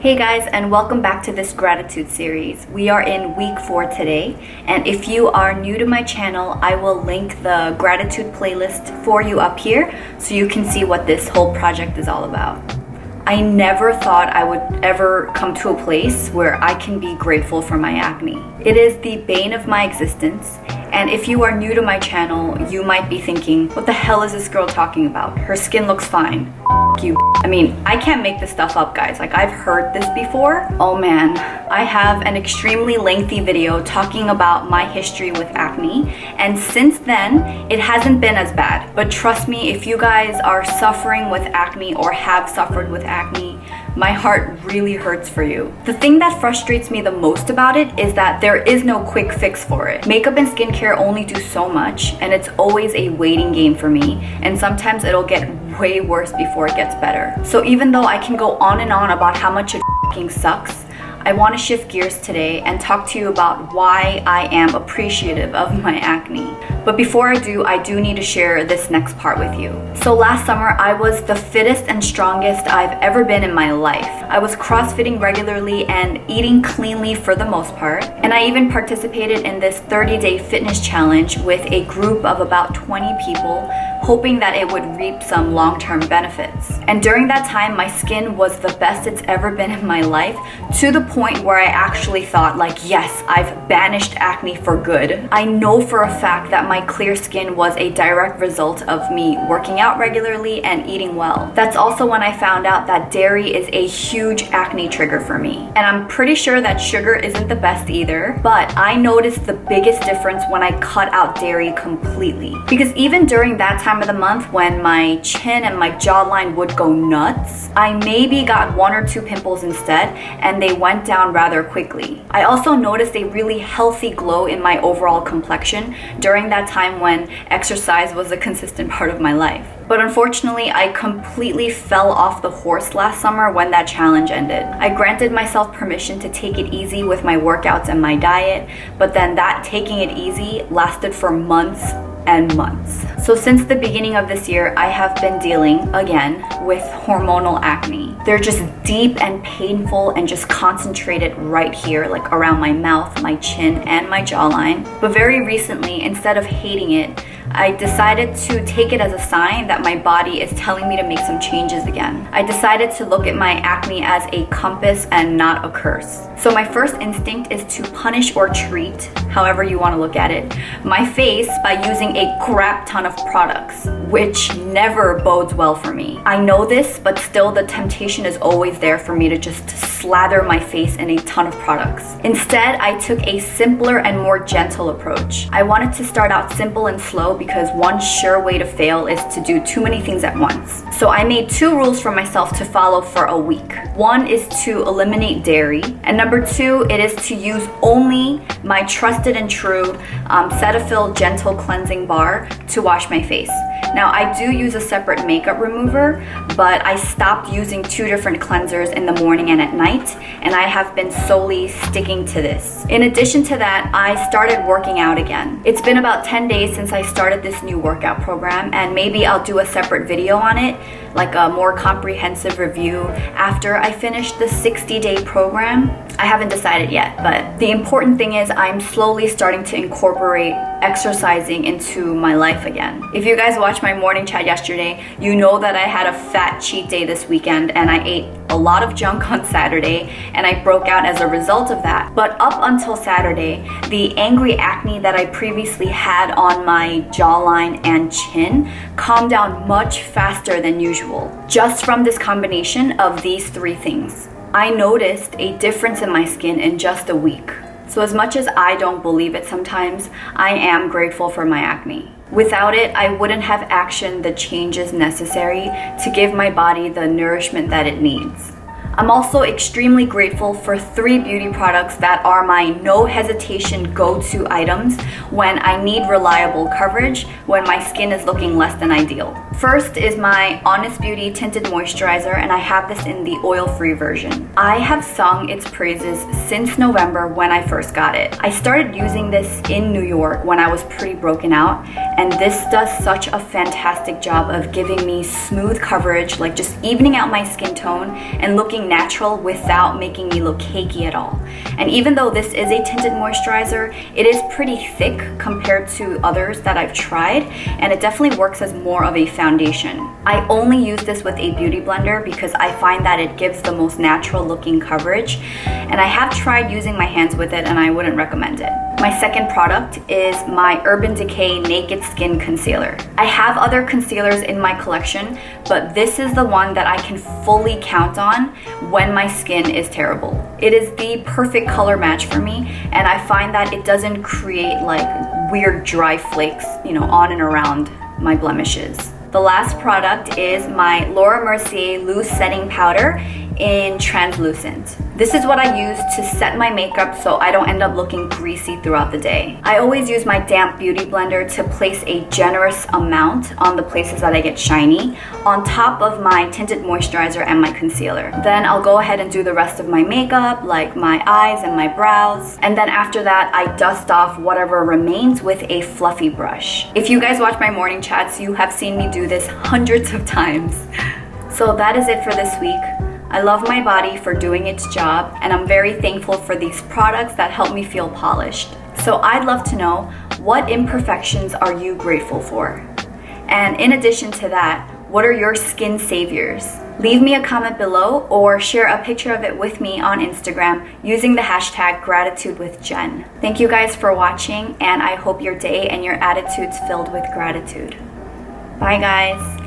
Hey guys, and welcome back to this gratitude series. We are in week 4 today, and if you are new to my channel, I will link the gratitude playlist for you up here so you can see what this whole project is all about. I never thought I would ever come to a place where I can be grateful for my acne. It is the bane of my existence, and if you are new to my channel, you might be thinking, what the hell is this girl talking about? Her skin looks fine. You. I mean, I can't make this stuff up, guys. Like, I've heard this before. Oh man, I have an extremely lengthy video talking about my history with acne, and since then, it hasn't been as bad. But trust me, if you guys are suffering with acne or have suffered with acne, my heart really hurts for you. The thing that frustrates me the most about it is that there is no quick fix for it. Makeup and skincare only do so much, and it's always a waiting game for me, and sometimes it'll get way worse before it gets better. So even though I can go on and on about how much it f***ing sucks, I want to shift gears today and talk to you about why I am appreciative of my acne. But before I do need to share this next part with you. So last summer, I was the fittest and strongest I've ever been in my life. I was crossfitting regularly and eating cleanly for the most part. And I even participated in this 30-day fitness challenge with a group of about 20 people, hoping that it would reap some long-term benefits. And during that time, my skin was the best it's ever been in my life, to the point where I actually thought, like, yes, I've banished acne for good. I know for a fact that my clear skin was a direct result of me working out regularly and eating well. That's also when I found out that dairy is a huge acne trigger for me. And I'm pretty sure that sugar isn't the best either, but I noticed the biggest difference when I cut out dairy completely. Because even during that time of the month when my chin and my jawline would go nuts, I maybe got 1 or 2 pimples instead, and they went down rather quickly. I also noticed a really healthy glow in my overall complexion during that time when exercise was a consistent part of my life. But unfortunately, I completely fell off the horse last summer when that challenge ended. I granted myself permission to take it easy with my workouts and my diet, but then that taking it easy lasted for months and months. So since the beginning of this year, I have been dealing, again, with hormonal acne. They're just deep and painful and just concentrated right here, like around my mouth, my chin, and my jawline. But very recently, instead of hating it, I decided to take it as a sign that my body is telling me to make some changes again. I decided to look at my acne as a compass and not a curse. So my first instinct is to punish or treat, however you want to look at it, my face by using a crap ton of products, which never bodes well for me. I know this, but still the temptation is always there for me to just slather my face in a ton of products. Instead, I took a simpler and more gentle approach. I wanted to start out simple and slow because one sure way to fail is to do too many things at once. So I made 2 rules for myself to follow for a week. One is to eliminate dairy, and number 2, it is to use only my trusted and true Cetaphil Gentle Cleansing Bar to wash my face. Now, I do use a separate makeup remover, but I stopped using 2 different cleansers in the morning and at night, and I have been solely sticking to this. In addition to that, I started working out again. It's been about 10 days since I started this new workout program, and maybe I'll do a separate video on it, like a more comprehensive review after I finish the 60-day program. I haven't decided yet, but the important thing is I'm slowly starting to incorporate exercising into my life again. If you guys watched my morning chat yesterday, you know that I had a fat cheat day this weekend and I ate a lot of junk on Saturday and I broke out as a result of that. But up until Saturday, the angry acne that I previously had on my jawline and chin calmed down much faster than usual, just from this combination of these 3 things. I noticed a difference in my skin in just a week. So as much as I don't believe it sometimes, I am grateful for my acne. Without it, I wouldn't have actioned the changes necessary to give my body the nourishment that it needs. I'm also extremely grateful for 3 beauty products that are my no hesitation go-to items when I need reliable coverage when my skin is looking less than ideal. First is my Honest Beauty Tinted Moisturizer, and I have this in the oil-free version. I have sung its praises since November when I first got it. I started using this in New York when I was pretty broken out, and this does such a fantastic job of giving me smooth coverage, like just evening out my skin tone and looking natural without making me look cakey at all. And even though this is a tinted moisturizer, it is pretty thick compared to others that I've tried, and it definitely works as more of a foundation. I only use this with a beauty blender because I find that it gives the most natural looking coverage, and I have tried using my hands with it and I wouldn't recommend it. My second product is my Urban Decay Naked Skin Concealer. I have other concealers in my collection, but this is the one that I can fully count on when my skin is terrible. It is the perfect color match for me, and I find that it doesn't create like weird dry flakes, on and around my blemishes. The last product is my Laura Mercier Loose Setting Powder in Translucent. This is what I use to set my makeup so I don't end up looking greasy throughout the day. I always use my damp beauty blender to place a generous amount on the places that I get shiny, on top of my tinted moisturizer and my concealer. Then I'll go ahead and do the rest of my makeup, like my eyes and my brows. And then after that, I dust off whatever remains with a fluffy brush. If you guys watch my morning chats, you have seen me do this hundreds of times. So that is it for this week. I love my body for doing its job, and I'm very thankful for these products that help me feel polished. So I'd love to know, what imperfections are you grateful for? And in addition to that, what are your skin saviors? Leave me a comment below or share a picture of it with me on Instagram using the hashtag #GratitudeWithJenn. Thank you guys for watching, and I hope your day and your attitude's filled with gratitude. Bye guys.